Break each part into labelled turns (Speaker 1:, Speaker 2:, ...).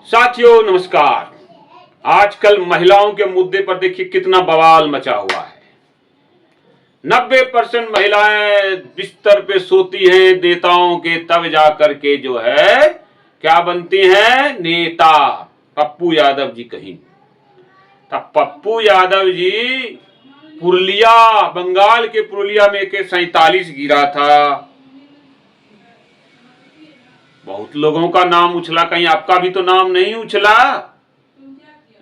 Speaker 1: साथियों नमस्कार। आजकल महिलाओं के मुद्दे पर देखिए कितना बवाल मचा हुआ है। 90% महिलाएं बिस्तर पे सोती हैं देवताओं के, तब जाकर के जो है क्या बनती हैं, नेता। पप्पू यादव जी कहीं। तब पप्पू यादव जी पुरुलिया, बंगाल के पुरुलिया में के 47 गिरा था। बहुत लोगों का नाम उछला, कहीं आपका भी तो नाम नहीं उछला?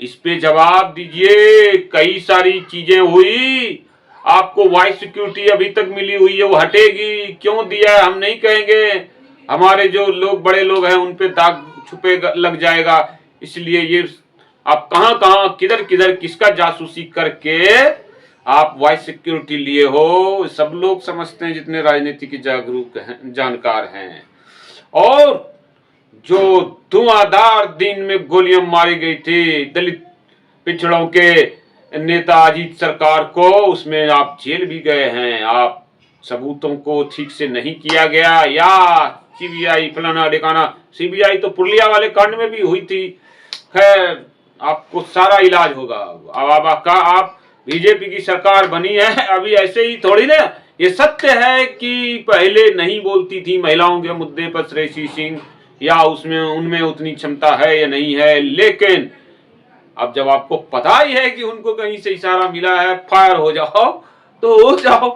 Speaker 1: इस पे जवाब दीजिए। कई सारी चीजें हुई, आपको वाइस सिक्योरिटी अभी तक मिली हुई है, वो हटेगी। क्यों दिया है हम नहीं कहेंगे, हमारे जो लोग बड़े लोग हैं उन पे दाग छुपे लग जाएगा। इसलिए ये आप कहां कहां किधर किधर किसका जासूसी करके आप वाइस सिक्योरिटी लिए हो, सब लोग समझते हैं जितने राजनीतिक जागरूक हैं, जानकार हैं। और जो धुआंधार दिन में गोलियां मारी गई थी दलित पिछड़ों के नेता अजीत सरकार को, उसमें आप जेल भी गए हैं। आप सबूतों को ठीक से नहीं किया गया, या सीबीआई फलाना ढिकाना। सीबीआई तो पुरुलिया वाले कांड में भी हुई थी। खैर आपको सारा इलाज होगा। अब आप बीजेपी की सरकार बनी है, अभी ऐसे ही थोड़ी ना। ये सत्य है कि पहले नहीं बोलती थी महिलाओं के मुद्दे पर श्रेयसी सिंह, या उसमें उनमें उतनी क्षमता है या नहीं है, लेकिन अब जब आपको पता ही है कि उनको कहीं से इशारा मिला है, फायर हो जाओ तो हो जाओ।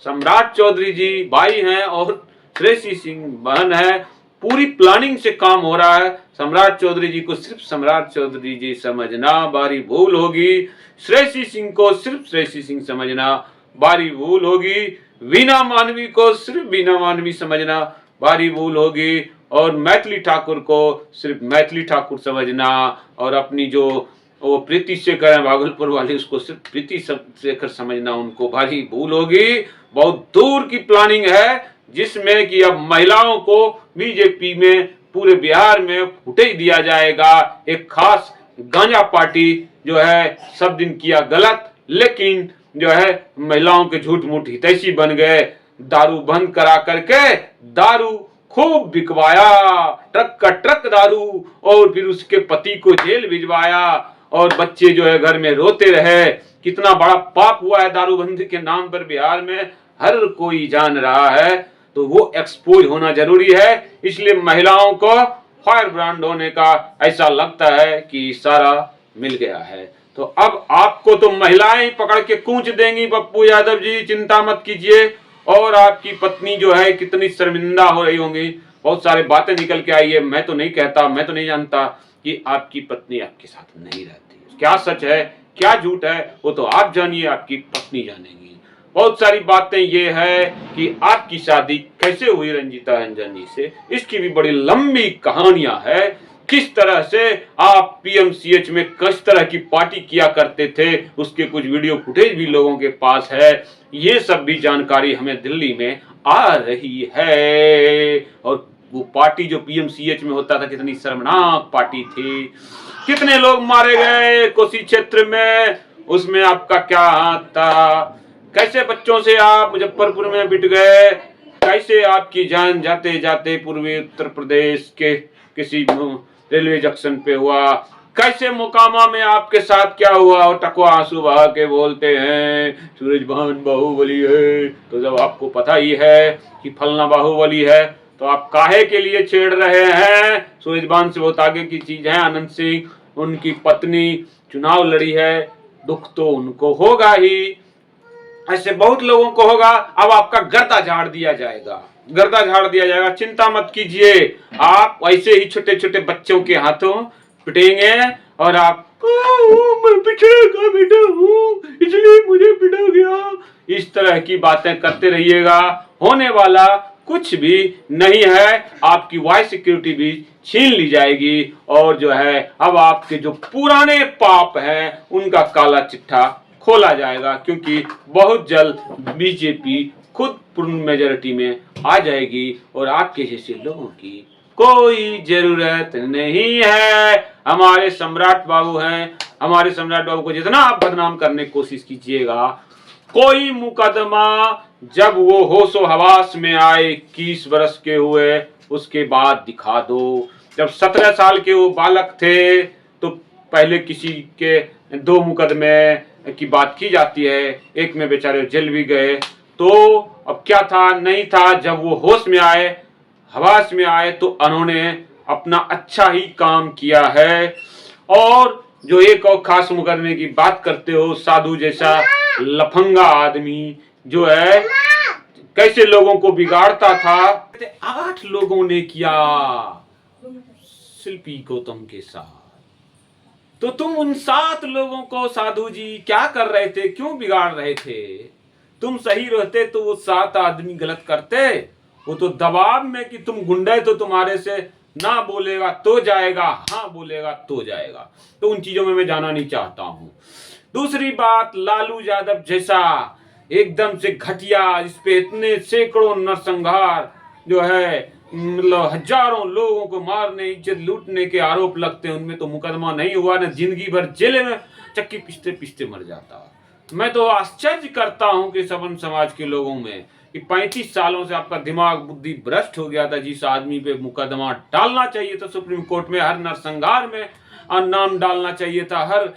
Speaker 1: सम्राट चौधरी जी भाई हैं और श्रेयसी सिंह बहन है। पूरी प्लानिंग से काम हो रहा है। सम्राट चौधरी जी को सिर्फ सम्राट चौधरी जी समझना बारी भूल होगी, श्रेयसी सिंह को सिर्फ श्रेयसी सिंह समझना बारी भूल होगी, वीना मानवी को सिर्फ वीना मानवी समझना बारी भूल होगी, और मैथिली ठाकुर को सिर्फ मैथिली ठाकुर समझना, और अपनी जो वो प्रीति शेखर है भागलपुर वाली, उसको सिर्फ प्रीति शेखर समझना उनको भारी भूल होगी। बहुत दूर की प्लानिंग है, जिसमें कि अब महिलाओं को बीजेपी में पूरे बिहार में फुटेज दिया जाएगा। एक खास गांजा पार्टी जो है सब दिन किया गलत, लेकिन जो है महिलाओं के झूठ मूठ हितैषी बन गए। दारू बंद करा करके दारू खूब बिकवाया, ट्रक का ट्रक दारू, और फिर उसके पति को जेल भिजवाया, और बच्चे जो है घर में रोते रहे। कितना बड़ा पाप हुआ है दारूबंदी के नाम पर बिहार में, हर कोई जान रहा है। तो वो एक्सपोज होना जरूरी है। इसलिए महिलाओं को फायर ब्रांड होने का ऐसा लगता है कि इशारा मिल गया है। तो अब आपको तो महिलाएं पकड़ के कूच देंगी पप्पू यादव जी, चिंता मत कीजिए। और आपकी पत्नी जो है कितनी शर्मिंदा हो रही होंगी। बहुत सारी बातें निकल के आई है। मैं तो नहीं कहता, मैं तो नहीं जानता कि आपकी पत्नी आपके साथ नहीं रहती। क्या सच है क्या झूठ है वो तो आप जानिए, आपकी पत्नी जानेगी। बहुत सारी बातें ये है कि आपकी शादी कैसे हुई रंजीता अंजनी से, इसकी भी बड़ी लंबी कहानियां है। किस तरह से आप पीएमसीएच में किस तरह की पार्टी किया करते थे, उसके कुछ वीडियो फुटेज भी लोगों के पास है। ये सब भी जानकारी हमें दिल्ली में आ रही है। और वो पार्टी जो पीएमसीएच में होता था, कितनी शर्मनाक पार्टी थी। कितने लोग मारे गए कोसी क्षेत्र में, उसमें आपका क्या हाथ था? कैसे बच्चों से आप मुजफ्फरपुर में बिट गए? कैसे आपकी जान जाते जाते पूर्वी उत्तर प्रदेश के किसी रेलवे जंक्शन पे हुआ? कैसे मोकामा में आपके साथ क्या हुआ? और टकवा आंसू बहा के बोलते हैं सूरजभान बाहुबली है। तो जब आपको पता ही है कि फलना बाहुबली है, तो आप काहे के लिए छेड़ रहे हैं? सूरजभान से बहुत आगे की चीज है। आनंद सिंह, उनकी पत्नी चुनाव लड़ी है, दुख तो उनको होगा ही, ऐसे बहुत लोगों को होगा। अब आपका गर्दा झाड़ दिया जाएगा, गर्दा झाड़ दिया जाएगा, चिंता मत कीजिए। आप ऐसे ही छोटे छोटे बच्चों के हाथों पिटेंगे, और आप मैं पिछड़े का बेटा हूँ इसलिए मुझे पिटा गया, इस तरह की बातें करते रहिएगा। होने वाला कुछ भी नहीं है। आपकी वाइस सिक्योरिटी भी छीन ली जाएगी, और जो है अब आपके जो पुराने पाप हैं उनका काला चिट्ठा खोला जाएगा, क्योंकि बहुत जल्द बीजेपी खुद पूर्ण मेजोरिटी में आ जाएगी, और आपके जैसे लोगों की कोई जरूरत नहीं है। हमारे सम्राट बाबू हैं, हमारे सम्राट बाबू को जितना आप बदनाम करने की कोशिश कीजिएगा, कोई मुकदमा जब वो होशो हवास में आए 21 वर्ष के हुए उसके बाद दिखा दो। जब 17 साल के वो बालक थे तो पहले किसी के 2 मुकदमे की बात की जाती है, एक में बेचारे जेल भी गए। तो अब क्या था नहीं था, जब वो होश में आए, हवास में आए, तो उन्होंने अपना अच्छा ही काम किया है। और जो एक और खास मुकदमे की बात करते हो, साधु जैसा लफंगा आदमी जो है कैसे लोगों को बिगाड़ता था, 8 लोगों ने किया शिल्पी गौतम के साथ। तो तुम उन 7 लोगों को साधु जी क्या कर रहे थे, क्यों बिगाड़ रहे थे? तुम सही रहते तो वो 7 आदमी गलत करते। वो तो दबाव में कि तुम गुंडे, तो तुम्हारे से ना बोलेगा तो जाएगा, हाँ बोलेगा तो जाएगा। तो उन चीजों में मैं जाना नहीं चाहता हूं। दूसरी बात, लालू यादव जैसा एकदम से घटिया, इस पे इतने सैकड़ों नरसंहार जो है, मतलब हजारों लोगों को मारने, इज्जत लूटने के आरोप लगते हैं, उनमें तो मुकदमा नहीं हुआ, ना जिंदगी भर जेल में चक्की पिसते पिसते मर जाता। मैं तो आश्चर्य करता हूं कि सबन समाज के लोगों में कि 35 सालों से आपका दिमाग बुद्धि भ्रष्ट हो गया था। जिस आदमी पे मुकदमा डालना चाहिए था सुप्रीम कोर्ट में, हर नरसंहार में नाम डालना चाहिए था, हर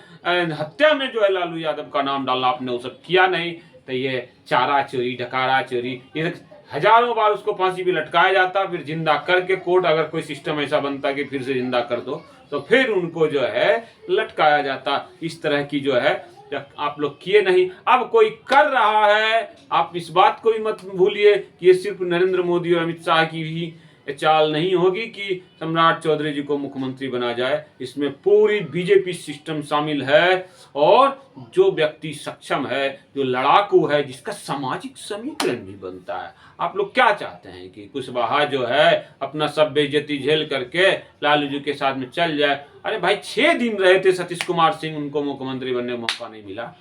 Speaker 1: हत्या में जो है लालू यादव का नाम डालना, आपने वो सब किया नहीं। तो ये चारा चोरी, डकारा चोरी, ये हजारों बार उसको फांसी भी लटकाया जाता, फिर जिंदा करके कोर्ट, अगर कोई सिस्टम ऐसा बनता कि फिर से जिंदा कर दो, तो फिर उनको जो है लटकाया जाता। इस तरह की जो है आप लोग किए नहीं, अब कोई कर रहा है। आप इस बात को भी मत भूलिए कि ये सिर्फ नरेंद्र मोदी और अमित शाह की ही चाल नहीं होगी कि सम्राट चौधरी जी को मुख्यमंत्री बना जाए। इसमें पूरी बीजेपी सिस्टम शामिल है, और जो व्यक्ति सक्षम है, जो लड़ाकू है, जिसका सामाजिक समीकरण भी बनता है। आप लोग क्या चाहते हैं कि कुशवाहा जो है अपना सब बेइज्जती झेल करके लालू जी के साथ में चल जाए? अरे भाई 6 दिन रहे थे सतीश कुमार सिंह, उनको मुख्यमंत्री बनने का मौका नहीं मिला।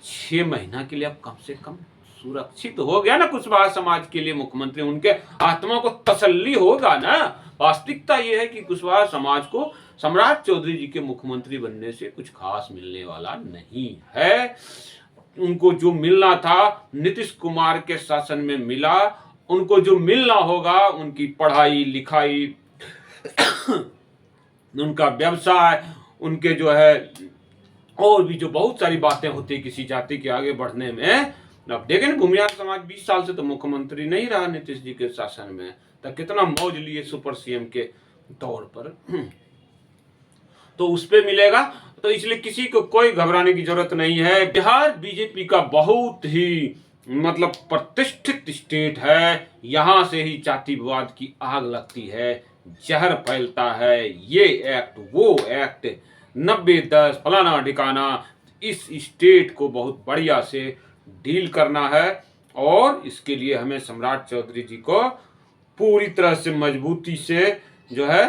Speaker 1: 6 महीना के लिए अब कम से कम सुरक्षित हो गया ना कुशवाहा समाज के लिए मुख्यमंत्री, उनके आत्मा को तसल्ली होगा ना। वास्तविकता यह है कि कुशवाहा समाज को सम्राट चौधरी जी के मुख्यमंत्री बनने से कुछ खास मिलने वाला नहीं है। उनको जो मिलना था नीतीश कुमार के शासन में मिला, उनको जो मिलना होगा उनकी पढ़ाई लिखाई, उनका व्यवसाय, उनके जो है और भी जो बहुत सारी बातें होती है किसी जाति के आगे बढ़ने में। अब देखें ना, भूमिहार समाज 20 साल से तो मुख्यमंत्री नहीं रहा नीतीश जी के शासन में, तो कितना मौज लिए सुपर सीएम के तौर पर, तो उस पे मिलेगा। तो इसलिए किसी को कोई घबराने की जरूरत नहीं है। बिहार बीजेपी का बहुत ही मतलब प्रतिष्ठित स्टेट है, यहां से ही जातिवाद की आग लगती है, जहर फैलता है, ये एक्ट वो एक्ट, 90-10 फलाना ठिकाना। इस स्टेट को बहुत बढ़िया से डील करना है, और इसके लिए हमें सम्राट चौधरी जी को पूरी तरह से मजबूती से जो है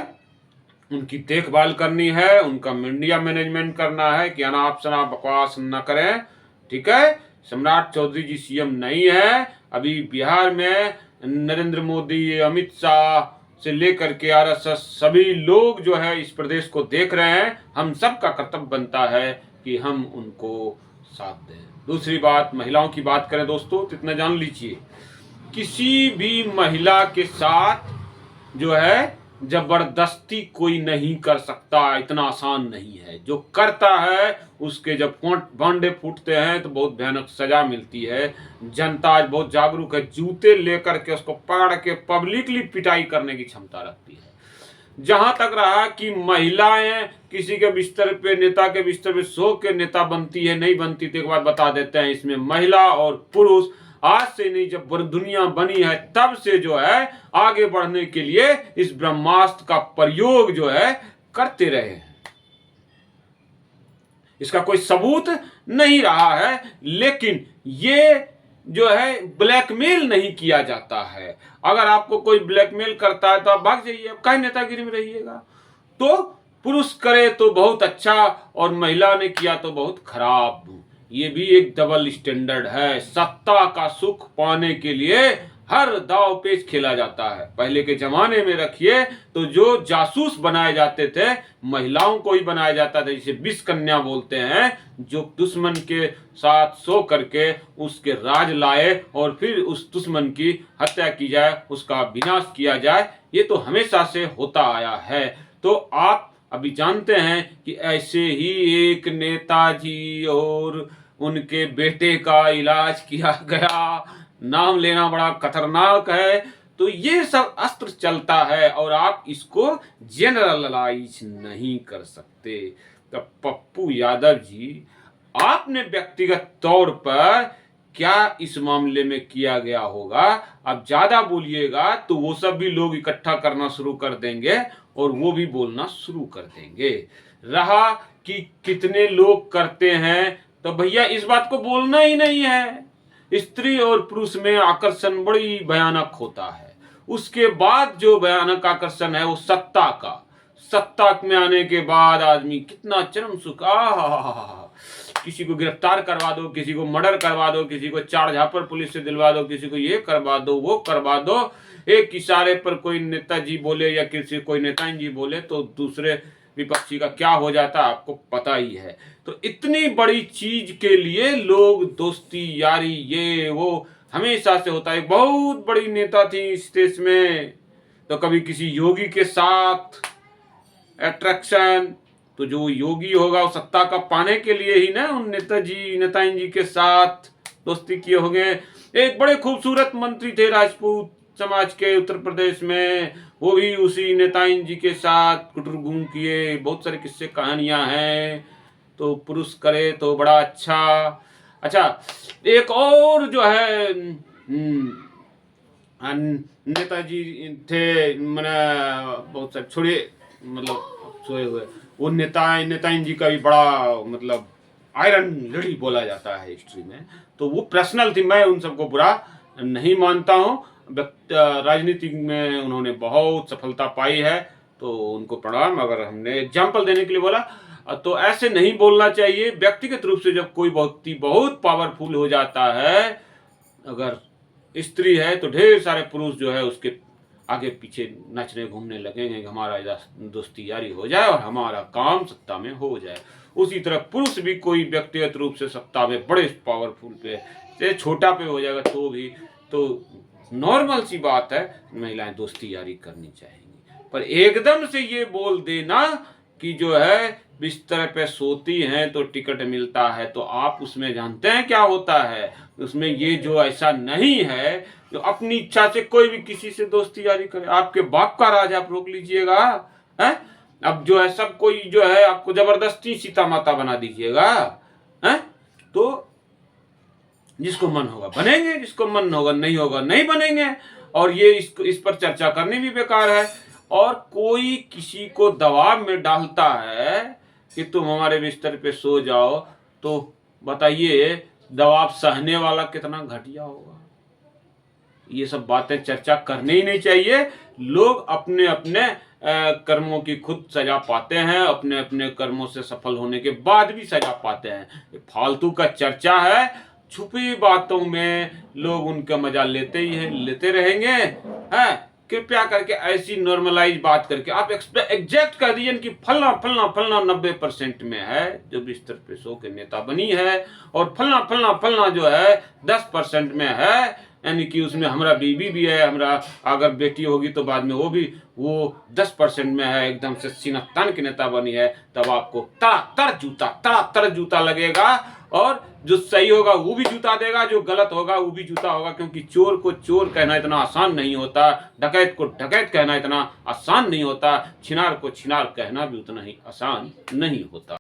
Speaker 1: उनकी देखभाल करनी है, उनका मीडिया मैनेजमेंट करना है कि अनाप शनाप बकवास न करें। ठीक है, सम्राट चौधरी जी सीएम नहीं है अभी बिहार में। नरेंद्र मोदी, अमित शाह से लेकर के आरएसएस सभी लोग जो है इस प्रदेश को देख रहे हैं। हम सब का कर्तव्य बनता है कि हम उनको साथ दें। दूसरी बात, महिलाओं की बात करें दोस्तों तो इतना जान लीजिए, किसी भी महिला के साथ जो है जबरदस्ती कोई नहीं कर सकता, इतना आसान नहीं है। जो करता है उसके जब भांडे फूटते हैं तो बहुत भयानक सजा मिलती है। जनता आज बहुत जागरूक है, जूते लेकर के उसको पकड़ के पब्लिकली पिटाई करने की क्षमता रखती है। जहां तक रहा कि महिलाएं किसी के बिस्तर पे, नेता के बिस्तर पे सो के नेता बनती है नहीं बनती, तो एक बात बता देते हैं, इसमें महिला और पुरुष आज से नहीं, जब दुनिया बनी है तब से जो है आगे बढ़ने के लिए इस ब्रह्मास्त्र का प्रयोग जो है करते रहे हैं। इसका कोई सबूत नहीं रहा है, लेकिन ये जो है ब्लैकमेल नहीं किया जाता है। अगर आपको कोई ब्लैकमेल करता है तो आप भाग जाइए, आप काहे नेतागिरी में रहिएगा। तो पुरुष करे तो बहुत अच्छा और महिला ने किया तो बहुत खराब। ये भी एक डबल स्टैंडर्ड है। सत्ता का सुख पाने के लिए हर दाव पेच खेला जाता है। पहले के जमाने में रखिए तो जो जासूस बनाए जाते थे महिलाओं को ही बनाया जाता था, जिसे विष कन्या बोलते हैं, जो दुश्मन के साथ सो करके उसके राज लाए और फिर उस दुश्मन की हत्या की जाए, उसका विनाश किया जाए। ये तो हमेशा से होता आया है। तो आप अभी जानते हैं कि ऐसे ही एक नेताजी और उनके बेटे का इलाज किया गया। नाम लेना बड़ा खतरनाक है। तो ये सब अस्त्र चलता है और आप इसको जनरलाइज नहीं कर सकते। तो पप्पू यादव जी, आपने व्यक्तिगत तौर पर क्या इस मामले में किया गया होगा, आप ज्यादा बोलिएगा तो वो सब भी लोग इकट्ठा करना शुरू कर देंगे और वो भी बोलना शुरू कर देंगे। रहा कि कितने लोग करते हैं, तो भैया इस बात को बोलना ही नहीं है। स्त्री और पुरुष में आकर्षण बड़ी भयानक होता है। उसके बाद जो भयानक आकर्षण है वो सत्ता का। सत्ता में आने के बाद आदमी कितना चरम सुख, किसी को गिरफ्तार करवा दो, किसी को मर्डर करवा दो, किसी को चार झापर पुलिस से दिलवा दो, किसी को ये करवा दो वो करवा दो। एक इशारे पर कोई नेताजी बोले या किसी कोई नेताजी जी बोले तो दूसरे विपक्षी का क्या हो जाता आपको पता ही है। तो इतनी बड़ी चीज के लिए लोग दोस्ती यारी ये वो हमेशा से होता है। बहुत बड़ी नेता थी इस देश में, तो कभी किसी योगी के साथ अट्रैक्शन, तो जो योगी होगा वो सत्ता का पाने के लिए ही ना उन नेताजी जी के साथ दोस्ती किए होंगे। एक बड़े खूबसूरत मंत्री थे राजपूत समाज के उत्तर प्रदेश में, वो भी उसी नेताजी जी के साथ कुटुरगुम किए। बहुत सारे किस्से कहानियां हैं। तो पुरुष करे तो बड़ा अच्छा। एक और जो है नेताजी थे, मैंने बहुत सारे छोड़े मतलब सोए हुए, वो नेताजी जी का भी बड़ा मतलब आयरन लेडी बोला जाता है हिस्ट्री में। तो वो पर्सनल थी, मैं उन सबको बुरा नहीं मानता हूँ। राजनीति में उन्होंने बहुत सफलता पाई है तो उनको प्रणाम। अगर हमने एग्जाम्पल देने के लिए बोला तो ऐसे नहीं बोलना चाहिए। व्यक्तिगत रूप से जब कोई व्यक्ति बहुत पावरफुल हो जाता है, अगर स्त्री है तो ढेर सारे पुरुष जो है उसके आगे पीछे नाचने घूमने लगेंगे, हमारा दोस्ती यारी हो जाए और हमारा काम सत्ता में हो जाए। उसी तरह पुरुष भी कोई व्यक्तिगत रूप से सत्ता में बड़े पावरफुल पे छोटा पे हो जाएगा तो भी तो नॉर्मल सी बात है, महिलाएं दोस्ती यारी करनी चाहेंगी। पर एकदम से ये बोल देना कि जो है बिस्तर पे सोती हैं तो टिकट मिलता है, तो आप उसमें जानते हैं क्या होता है उसमें। ये जो ऐसा नहीं है जो अपनी इच्छा से कोई भी किसी से दोस्ती यारी करे। आपके बाप का राज आप रोक लीजिएगा है। अब जो है सब कोई जो है आपको जबरदस्ती सीता माता बना दीजिएगा है। तो जिसको मन होगा बनेंगे, जिसको मन होगा नहीं बनेंगे। और ये इस पर चर्चा करनी भी बेकार है। और कोई किसी को दबाव में डालता है कि तुम हमारे बिस्तर पे सो जाओ, तो बताइए दबाव सहने वाला कितना घटिया होगा। ये सब बातें चर्चा करनी ही नहीं चाहिए। लोग अपने अपने कर्मों की खुद सजा पाते हैं, अपने अपने कर्मों से सफल होने के बाद भी सजा पाते हैं। ये फालतू का चर्चा है, छुपी बातों में लोग उनका मजा लेते ही हैं, लेते रहेंगे हैं। कृपया करके ऐसी नॉर्मलाइज बात करके आप एग्जैक्ट कर दीजिए कि फलना फलना फलना 90% में है जो बिस्तर पे सो के नेता बनी है, और फलना फलना फलना जो है 10% में है, यानी कि उसमें हमारा बीबी भी है, हमारा अगर बेटी होगी तो बाद में वो 10% में है, एकदम से सीना तान के नेता बनी है। तब आपको तड़ा जूता लगेगा, और जो सही होगा वो भी जूता देगा, जो गलत होगा वो भी जूता होगा। क्योंकि चोर को चोर कहना इतना आसान नहीं होता, डकैत को डकैत कहना इतना आसान नहीं होता, छिनार को छिनार कहना भी उतना ही आसान नहीं होता।